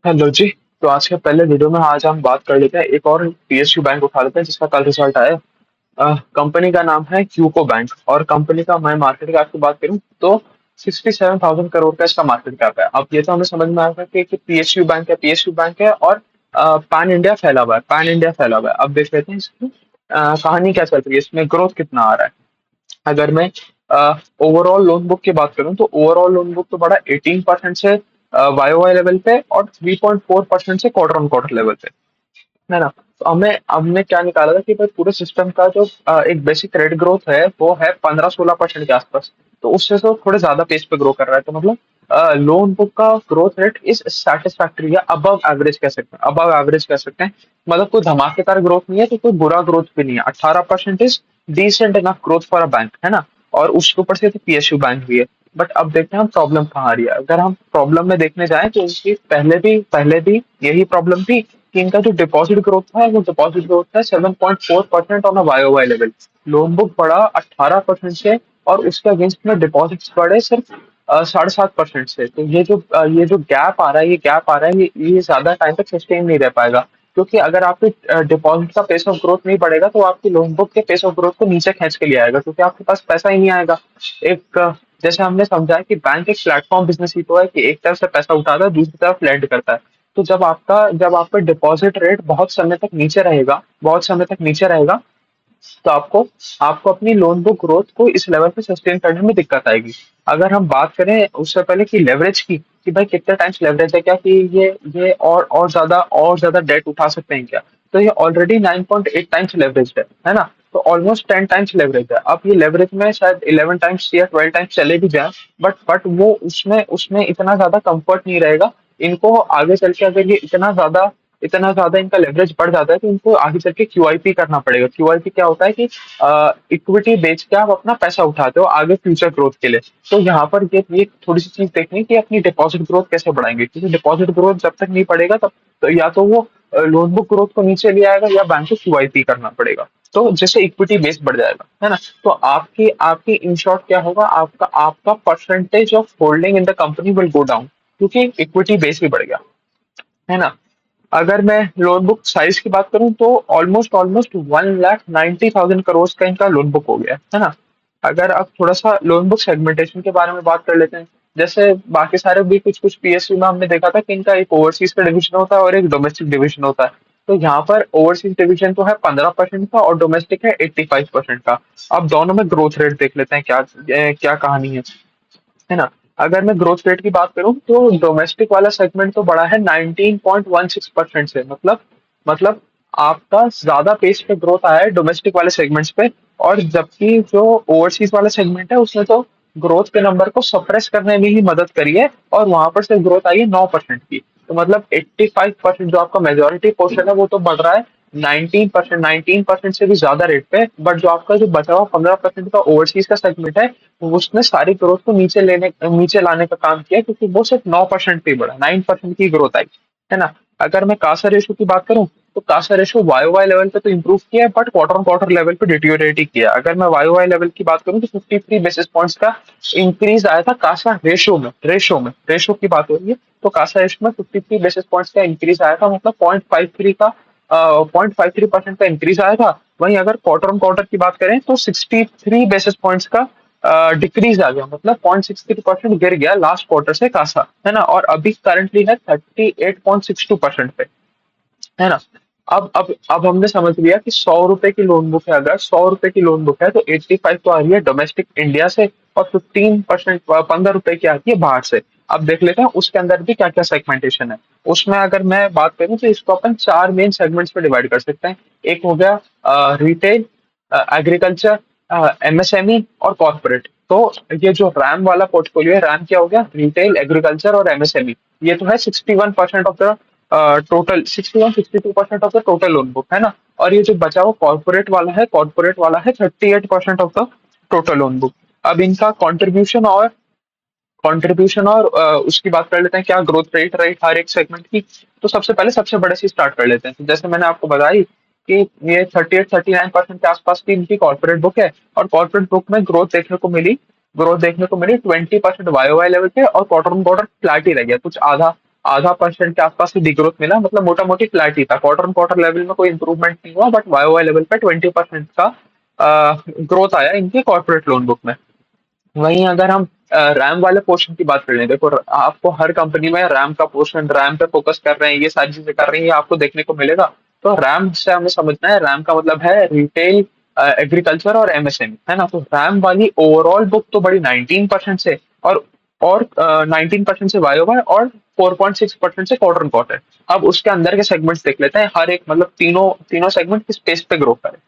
Hello जी। तो आज के पहले वीडियो में आज हम बात कर लेते हैं, एक और पीएसयू बैंक उठा लेते हैं जिसका कल रिजल्ट आया। कंपनी का नाम है क्यूको बैंक और कंपनी का मैं मार्केट कैप की बात करूं तो 67,000 करोड़ का इसका मार्केट कैप है। अब ये तो हमें समझ में आएगा कि पीएसयू बैंक है, पीएसयू बैंक है और पैन इंडिया फैला हुआ है, पैन इंडिया फैला हुआ है। अब देख लेते हैं इसकी कहानी क्या चल रही है, इसमें ग्रोथ कितना आ रहा है। अगर मैं ओवरऑल लोन बुक की बात करूं तो ओवरऑल लोन बुक तो बढ़ा 18% से वाई वाई लेवल पे और 3.4% से क्वार्टर ऑन क्वार्टर लेवल पे, है ना। तो हमें हमने क्या निकाला था कि भाई पूरे सिस्टम का जो एक बेसिक रेट ग्रोथ है वो है 15-16% के आसपास। तो उससे तो थोड़े ज्यादा पेस पे ग्रो कर रहा है, तो मतलब लोन बुक का ग्रोथ रेट इज सेटिस्फैक्ट्री या अबव एवरेज कह सकते हैं, अबव एवरेज कह सकते हैं। मतलब कोई धमाकेदार ग्रोथ नहीं है तो कोई बुरा ग्रोथ भी नहीं है। 18% is decent enough growth for a bank, है ना। और उसके ऊपर से पीएसयू बैंक भी है। बट अब देखते हैं हम प्रॉब्लम कहाँ आ रही है। अगर हम प्रॉब्लम में देखने जाएं तो इनकी पहले भी यही प्रॉब्लम थी कि इनका जो डिपॉजिट ग्रोथ था वो डिपॉजिट ग्रोथ था 7.4% on a Y level. Loan book बढ़ा 18% से और उसके अगेंस्ट में डिपॉजिट्स बढ़े सिर्फ 7.5% से। तो ये जो गैप आ रहा है, ये गैप आ रहा है, ये ज्यादा टाइम तक सस्टेन नहीं रह पाएगा। क्योंकि अगर आपकी डिपॉजिट का पेस ऑफ ग्रोथ नहीं बढ़ेगा तो आपकी लोन बुक के पेस ऑफ ग्रोथ को नीचे खींच के ले आएगा, क्योंकि आपके पास पैसा ही नहीं आएगा। एक जैसे हमने समझा है कि बैंक एक प्लेटफॉर्म बिजनेस ही तो है कि एक तरफ से पैसा उठाता है, दूसरी तरफ लेंड करता है। तो जब आपका डिपॉजिट रेट बहुत समय तक नीचे रहेगा, बहुत समय तक नीचे रहेगा, तो आपको आपको अपनी लोन बुक ग्रोथ को इस लेवल पे सस्टेन करने में दिक्कत आएगी। अगर हम बात करें उससे पहले कि लेवरेज की, कि भाई कितने टाइम्स लेवरेज है, क्या कि ये और ज्यादा डेट उठा सकते हैं क्या। तो ये ऑलरेडी 9.8 टाइम्स लेवरेज है ना। तो ऑलमोस्ट 10 टाइम्स लेवरेज है। अब ये लेवरेज में शायद 11 टाइम्स या 12 टाइम्स चले भी जाए, बट वो उसमें उसमें इतना ज्यादा कंफर्ट नहीं रहेगा। इनको आगे चल के अगर ये इतना ज्यादा इनका लेवरेज बढ़ जाता है तो इनको आगे चल के क्यूआईपी करना पड़ेगा। क्यूआईपी क्या होता है कि इक्विटी बेच के आप अपना पैसा उठाते हो आगे फ्यूचर ग्रोथ के लिए। तो यहाँ पर ये थोड़ी सी चीज देखनी है कि अपनी डिपॉजिट ग्रोथ कैसे बढ़ाएंगे, क्योंकि डिपॉजिट ग्रोथ जब तक नहीं पड़ेगा तब तो या तो वो लोन बुक ग्रोथ को नीचे ले आएगा या बैंक को क्यूआईपी करना पड़ेगा। तो जैसे इक्विटी बेस बढ़ जाएगा, है ना। तो आपकी आपकी इन शॉर्ट क्या होगा, आपका आपका percentage of holding in the company will go down, क्योंकि इक्विटी बेस भी बढ़ गया, है ना। अगर मैं लोन बुक साइज की बात करूं तो ऑलमोस्ट ऑलमोस्ट 1,90,000 करोड़ का इनका लोन बुक हो गया है ना। अगर अब थोड़ा सा लोन बुक सेगमेंटेशन के बारे में बात कर लेते हैं। जैसे बाकी सारे भी कुछ कुछ पीएसयू में हमने देखा था कि इनका एक ओवरसीज का डिवीजन होता है और एक डोमेस्टिक डिवीजन होता है। तो यहाँ पर ओवरसीज डिवीजन तो है 15% का और डोमेस्टिक है 85% का। अब दोनों में ग्रोथ रेट देख लेते हैं, क्या कहानी है ना। अगर मैं ग्रोथ रेट की बात करूं तो डोमेस्टिक वाला सेगमेंट तो बड़ा है 19.16% से। मतलब आपका ज्यादा पेस पे ग्रोथ आया है डोमेस्टिक वाले सेगमेंट्स पे। और जबकि जो ओवरसीज वाला सेगमेंट है उसने तो ग्रोथ के नंबर को सप्रेस करने में ही मदद करी है और वहां पर से ग्रोथ आई है 9% की। तो मतलब 85% जो आपका मेजोरिटी पोर्शन है वो तो बढ़ रहा है 19% से भी ज्यादा रेट पे। बट जो आपका जो बचा हुआ 15% का ओवरसीज का सेगमेंट है उसने सारी ग्रोथ को नीचे लाने का काम किया, क्योंकि वो सिर्फ 9% पे बढ़ा, 9% की ग्रोथ आई, है ना। अगर मैं कासा रेशो की बात करूं तो CASA ratio Y Y level पे तो इंप्रूव किया है but quarter on quarter level पे डिटीरियोरेट ही किया है। अगर मैं वाई वाई लेवल की बात करूं तो 53 बेसिस पॉइंट्स का इंक्रीज आया था कासा रेशो की बात हो रही है। तो कासा रेशो में 53 बेसिस पॉइंट्स का इंक्रीज आया था, मतलब 0.53% का इंक्रीज आया था। वहीं अगर क्वार्टर ऑन क्वार्टर की बात करें तो 63 बेसिस पॉइंट्स का डिक्रीज आ गया, मतलब 0.63% गिर गया लास्ट क्वार्टर से कासा, है ना। और अभी करंटली है 38.62% पे, है ना। अब हमने समझ लिया कि 100 रुपए की लोन बुक है, अगर 100 रुपए की लोन बुक है तो 85 तो आ रही है डोमेस्टिक इंडिया से और 15% 15 रुपए की आती है बाहर से। अब देख लेते हैं उसके अंदर भी क्या क्या सेगमेंटेशन है। उसमें अगर मैं बात करूं तो इसको अपन चार मेन सेगमेंट्स में डिवाइड कर सकते हैं। एक हो गया रिटेल, एग्रीकल्चर, एमएसएमई और कॉर्पोरेट। तो ये जो रैम वाला पोर्टफोलियो है, रैम क्या हो गया, रिटेल, एग्रीकल्चर और एमएसएमई। ये तो है 61% of the total, 61-62% of the total loan book, है ना। और ये जो बचा हुआ कॉर्पोरेट वाला है 38% of the total loan book. अब इनका कंट्रीब्यूशन और उसकी बात कर लेते हैं, क्या ग्रोथ रेट रेट हर एक सेगमेंट की। तो सबसे पहले सबसे बड़े से स्टार्ट कर लेते हैं। तो जैसे मैंने आपको बताई कि ये 38-39% के आसपास की इनकी कॉर्पोरेट बुक है और कॉर्पोरेट बुक में ग्रोथ देखने को मिली ग्रोथ देखने को मिली 20% वाई लेवल पे, और क्वार्टर ऑन क्वार्टर फ्लैट ही रह गया, कुछ आधा आधा परसेंट के आसपास ही डिग्रोथ मिला, मतलब मोटा मोटी फ्लैट ही था। क्वार्टर ऑन क्वार्टर लेवल में कोई इंप्रूवमेंट नहीं हुआ, बट वाई लेवल पे 20% का ग्रोथ आया इनके कॉर्पोरेट लोन बुक में। वहीं अगर हम रैम वाले पोर्शन की बात कर लें, देखो आपको हर कंपनी में रैम का पोर्शन, रैम पे फोकस कर रहे हैं, ये सारी चीजें कर रही हैं, ये आपको देखने को मिलेगा। तो रैम से हमें समझना है, रैम का मतलब है रिटेल, एग्रीकल्चर और एमएसएमई, है ना। तो रैम वाली ओवरऑल बुक तो बढ़ी 19% से, और 19% से वाई और 4.6% से क्वार्टर ऑन क्वार्टर। अब उसके अंदर के सेगमेंट्स देख लेते हैं, हर एक मतलब तीनों तीनों सेगमेंट किस पेस पे ग्रो करे।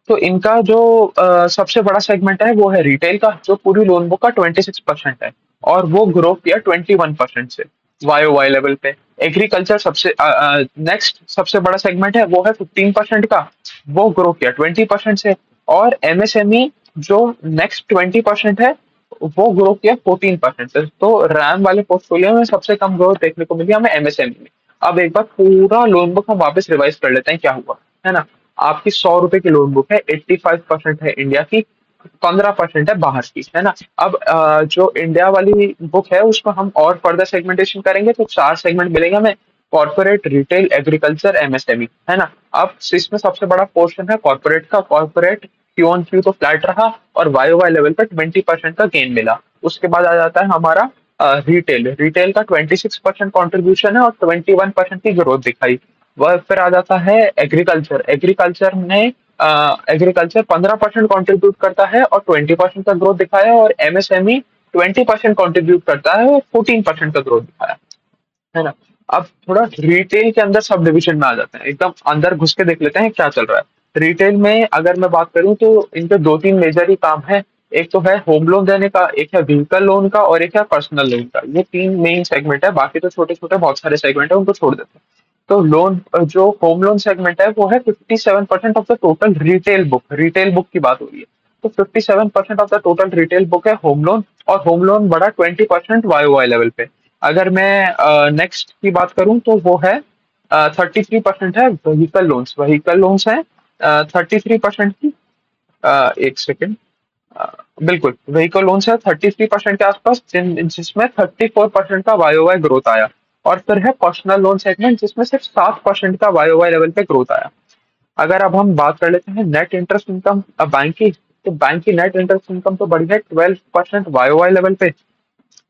तो इनका जो सबसे बड़ा सेगमेंट है वो है रिटेल का, जो पूरी लोन बुक का 26% है, और वो ग्रो किया 21% से वाई लेवल पे। एग्रीकल्चर सबसे नेक्स्ट सबसे बड़ा सेगमेंट है, वो है 15% का, वो ग्रो किया 20% से। और एमएसएमई जो नेक्स्ट 20% है, वो ग्रो किया 14% से। तो रैम वाले पोर्टफोलियो में सबसे कम ग्रोथ देखने को मिली हमें एमएसएमई में। अब एक बार पूरा लोन बुक हम वापस रिवाइज कर लेते हैं क्या हुआ, है ना। आपकी 100 रुपए की लोन बुक है, 85% है इंडिया की, 15% है बाहर की, है ना। अब जो इंडिया वाली बुक है उसको हम और फर्दर सेगमेंटेशन करेंगे तो चार सेगमेंट मिलेंगे हमें, कॉर्पोरेट, रिटेल, एग्रीकल्चर, एमएसएमई, है ना। अब इसमें सबसे बड़ा पोर्शन है कॉर्पोरेट का। कॉर्पोरेट क्यू ऑन क्यू तो फ्लैट रहा, और वाई लेवल पर 20% का गेन मिला। उसके बाद आ जाता है हमारा रिटेल। रिटेल का 26% कॉन्ट्रीब्यूशन है, और 21% की ग्रोथ दिखाई। वह फिर आ जाता है एग्रीकल्चर। एग्रीकल्चर 15% कॉन्ट्रीब्यूट करता है और 20% का ग्रोथ दिखाया, और एमएसएमई 20% कॉन्ट्रीब्यूट करता है और 14% का ग्रोथ दिखाया, है ना। अब थोड़ा रिटेल के अंदर सब डिविजन में आ जाते हैं, एकदम अंदर घुस के देख लेते हैं क्या चल रहा है। रिटेल में अगर मैं बात करूं तो इनके दो तीन मेजर ही काम है। एक तो है होम लोन देने का, एक है व्हीकल लोन का, और एक है पर्सनल लोन का। ये तीन मेन सेगमेंट है, बाकी तो छोटे छोटे बहुत सारे सेगमेंट है, उनको छोड़ देते हैं। तो लोन जो होम लोन सेगमेंट है वो है 57% of the total retail book. Retail book की बात हो रही है, तो 57% of the total retail book है होम लोन, और होम लोन बढ़ा 20% वाई लेवल पे। अगर मैं नेक्स्ट की बात करूं तो वो है 33% है व्हीकल लोन्स। व्हीकल लोन्स है 33% की, एक सेकेंड, बिल्कुल व्हीकल लोन्स है 33% के आसपास, जिसमें 34% का वाई ग्रोथ आया। और फिर है पर्सनल लोन सेगमेंट, जिसमें सिर्फ 7% का वाई लेवल पे ग्रोथ आया। अगर अब हम बात कर लेते हैं नेट इंटरेस्ट इनकम बैंक की, तो बैंक की नेट इंटरेस्ट इनकम तो बढ़ी है 12% वाई लेवल पे,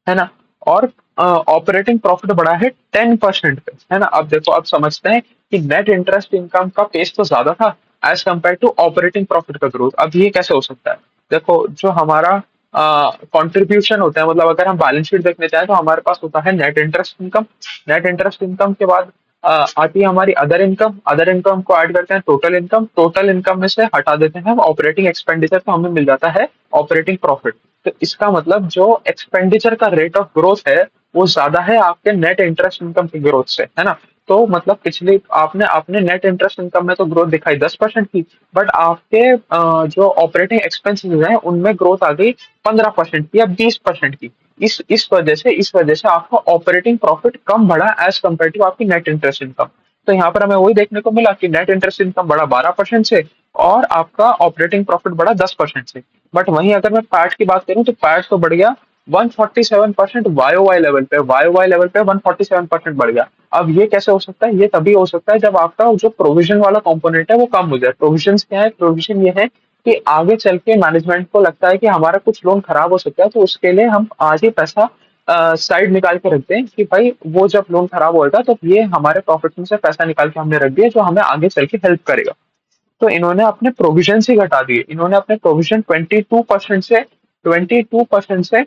है ना। और ऑपरेटिंग प्रॉफिट बढ़ा है 10% पे, है ना। अब देखो, अब समझते हैं कि नेट इंटरेस्ट इनकम का पेस तो ज्यादा था as compared to operating profit का ग्रोथ। अब ये कैसे हो सकता है? देखो, जो हमारा कंट्रीब्यूशन होता है, मतलब अगर हम बैलेंस शीट देखने जाए तो हमारे पास होता है net interest income. Net interest income के बाद आती है हमारी अदर इनकम। अदर इनकम को ऐड करते हैं टोटल इनकम। टोटल इनकम में से हटा देते हैं हम ऑपरेटिंग एक्सपेंडिचर, तो हमें मिल जाता है ऑपरेटिंग प्रॉफिट। तो इसका मतलब जो एक्सपेंडिचर का रेट ऑफ ग्रोथ है वो ज्यादा है आपके नेट इंटरेस्ट इनकम की ग्रोथ से, है ना। तो मतलब पिछली आपने अपने नेट इंटरेस्ट इनकम में तो ग्रोथ दिखाई 10% की, बट आपके जो ऑपरेटिंग एक्सपेंसेस हैं उनमें ग्रोथ आ गई 15% की या 20% की। इस वजह से आपका ऑपरेटिंग प्रॉफिट कम बढ़ा एज कम्पेयर टू आपकी नेट इंटरेस्ट इनकम। तो यहाँ पर हमें वही देखने को मिला कि नेट इंटरेस्ट इनकम बढ़ा 12% से, और आपका ऑपरेटिंग प्रॉफिट बढ़ा 10% से। बट वहीं अगर मैं पैट की बात करूं तो पैट तो बढ़ गया 147% वाई लेवल पे। वाई लेवल पे 147% बढ़ गया। अब ये कैसे हो सकता है? ये तभी हो सकता है जब आपका जो प्रोविजन वाला कंपोनेंट है वो कम हो जाए। प्रोविजन क्या है? प्रोविजन ये है कि आगे चल के मैनेजमेंट को लगता है कि हमारा कुछ लोन खराब हो सकता है, तो उसके लिए हम आज ही पैसा साइड निकाल के रखते हैं कि भाई वो जब लोन खराब होएगा तो ये हमारे प्रॉफिट में से पैसा निकाल के हमने रख दिया जो हमें आगे चल के हेल्प करेगा। तो इन्होंने अपने प्रोविजन ही घटा दिए। इन्होंने अपने प्रोविजन 22% से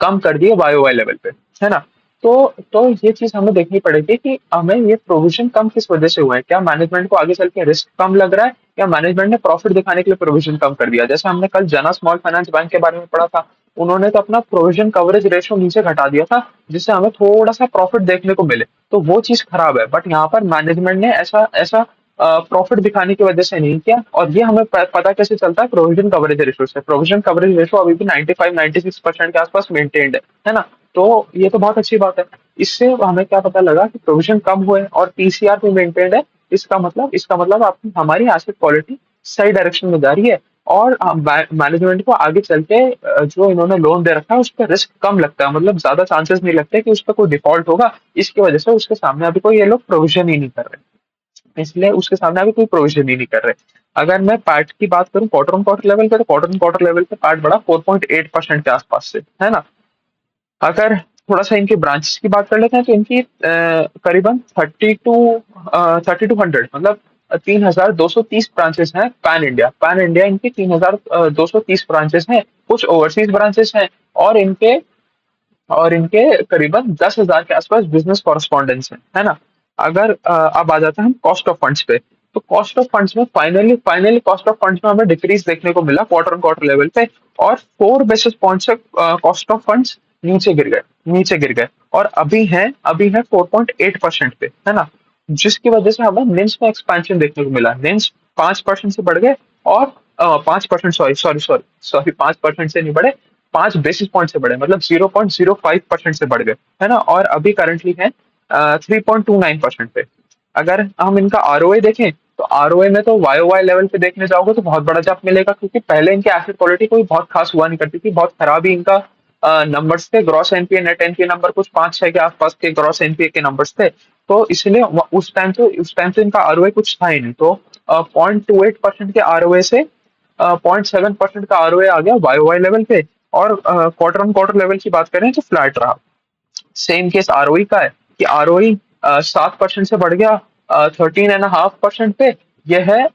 कम कर दिए वाई लेवल पे, है ना। तो ये चीज हमें देखनी पड़ेगी कि हमें ये प्रोविजन कम किस वजह से हुआ है। क्या मैनेजमेंट को आगे चल के रिस्क कम लग रहा है, या मैनेजमेंट ने प्रॉफिट दिखाने के लिए प्रोविजन कम कर दिया? जैसे हमने कल जना स्मॉल फाइनेंस बैंक के बारे में पढ़ा था, उन्होंने तो अपना प्रोविजन कवरेज रेशो नीचे घटा दिया था जिससे हमें थोड़ा सा प्रॉफिट देखने को मिले, तो वो चीज खराब है। बट यहाँ पर मैनेजमेंट ने ऐसा ऐसा प्रॉफिट दिखाने की वजह से नहीं किया। और ये हमें पता कैसे चलता है? प्रोविजन कवरेज रेशो से। प्रोविजन कवरेज रेशो अभी भी 95-96% के आसपास मेंटेन्ड है ना। तो ये तो बहुत अच्छी बात है। इससे हमें क्या पता लगा कि प्रोविजन कम हुए और पीसीआर भी मेंटेन्ड है। इसका मतलब आपकी हमारी एसेट क्वालिटी सही डायरेक्शन में जा रही है। और मैनेजमेंट को आगे चल के जो इन्होंने लोन दे रखा है उस पर रिस्क कम लगता है, मतलब ज्यादा चांसेस नहीं लगते कि उस पर कोई डिफॉल्ट होगा। इसकी वजह से उसके सामने अभी कोई ये लोग प्रोविजन ही नहीं कर रहे, इसलिए उसके सामने अभी कोई प्रोविजन ही नहीं कर रहे। अगर मैं पैट की बात करूं क्वार्टर ऑन क्वार्टर लेवल पे, तो क्वार्टर ऑन क्वार्टर लेवल पे पैट बढ़ा 4.8% के आसपास से, है ना। अगर थोड़ा सा इनके ब्रांचेस की बात कर लेते हैं तो इनकी करीबन 3200, मतलब 3230 ब्रांचेस हैं पैन इंडिया। पैन इंडिया इनकी 3230 ब्रांचेस हैं, कुछ ओवरसीज ब्रांचेस हैं, और इनके करीबन 10,000 के आसपास बिजनेस कॉरेस्पॉन्डेंट्स है ना। अगर अब आ जाते हैं हम कॉस्ट ऑफ फंड्स पे, तो कॉस्ट ऑफ फंड्स में फाइनली कॉस्ट ऑफ फंड्स में हमें डिक्रीज देखने को मिला क्वार्टर ऑन क्वार्टर लेवल पे, और 4 बेसिस पॉइंट्स से कॉस्ट ऑफ फंड्स नीचे गिर गए और अभी है 4.8% पे, है ना। जिसकी वजह से हमें निम्स में एक्सपेंशन देखने को मिला, निम्स 5% से बढ़ गए, और 5%, सॉरी 5% से नहीं बढ़े, 5 बेसिस पॉइंट से बढ़े, मतलब 0.05% से बढ़ गए, है ना। और अभी करंटली है 3.29% पे। अगर हम इनका आरओए देखें, तो आरओए में तो वाई वाई लेवल पे देखने जाओगे तो बहुत बड़ा जंप मिलेगा, क्योंकि पहले इनके एसेट क्वालिटी कोई बहुत खास हुआ नहीं करती थी, बहुत खराब ही इनका नंबर्स थे। Gross NPA net NPA number कुछ 5-6 के आसपास के ग्रॉस एनपीए के नंबर्स थे, तो इसलिए उस टाइम तो इनका आरओए कुछ था ही नहीं, तो 0.28% के आरओए से 0.7% का आरओए आ गया वाई वाई लेवल पे। और क्वार्टर ऑन क्वार्टर लेवल की बात करें तो फ्लैट रहा। सेम केस आरओई का है कि आरओई 7% से बढ़ गया 13.5% पे। ये है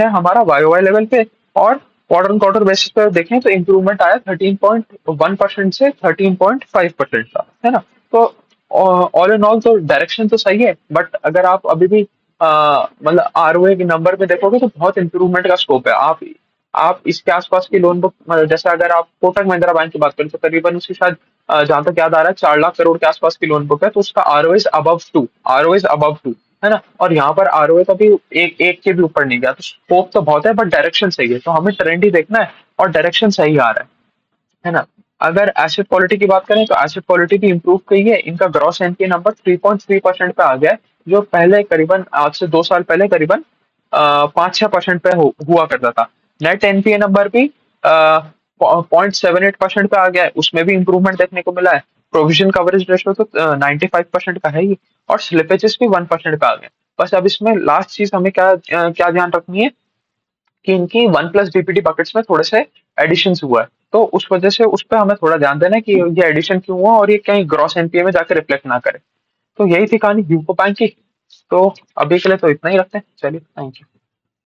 हमारा वाई वाई लेवल पे। और क्वार्टर ऑन क्वार्टर बेसिस पे देखें तो इंप्रूवमेंट आया 13.1% से 13.5% का, है ना। तो ऑल इन ऑल तो डायरेक्शन तो सही है, बट अगर आप अभी भी मतलब आरओए के नंबर में देखोगे तो बहुत इंप्रूवमेंट का स्कोप है। आप इसके आसपास की लोन बुक, मतलब जैसे अगर आप कोटक महिंद्रा बैंक की बात करें तो करीबन उसकी शायद जहां तक याद आ रहा है 4 लाख करोड़ के आसपास की लोन बुक है, तो उसका आरओए इज अबव 2, है ना। और यहाँ पर आरओए कभी एक के भी ऊपर नहीं गया, तो स्कोप तो बहुत है बट डायरेक्शन सही है, तो हमें ट्रेंड ही देखना है और डायरेक्शन सही आ रहा है ना। अगर एसेट क्वालिटी की बात करें तो एसेट क्वालिटी भी इंप्रूव की है, इनका ग्रॉस एनपीए नंबर 3.3% पे आ गया है, जो पहले करीबन आज से 2 साल पहले करीबन 5-6% पे हुआ करता था। नेट एनपीए नंबर भी 0.78% पे आ गया है, उसमें भी इंप्रूवमेंट देखने को मिला है। प्रोविजन कवरेज रेशो तो 95% का है ही, और स्लिपेजेस भी 1% पे आ गए। बस अब इसमें लास्ट चीज हमें क्या ध्यान रखनी है कि इनकी 1+ बीपीटी बकेट्स में थोड़े से एडिशन हुआ है, तो उस वजह से उस पर हमें थोड़ा ध्यान देना है कि ये एडिशन क्यों हुआ और ये कहीं ग्रॉस एनपीए में जाकर रिफ्लेक्ट ना करे। तो यही थी कहानी यूको बैंक की। तो अभी के लिए तो इतना ही रखते हैं, चलिए, थैंक यू।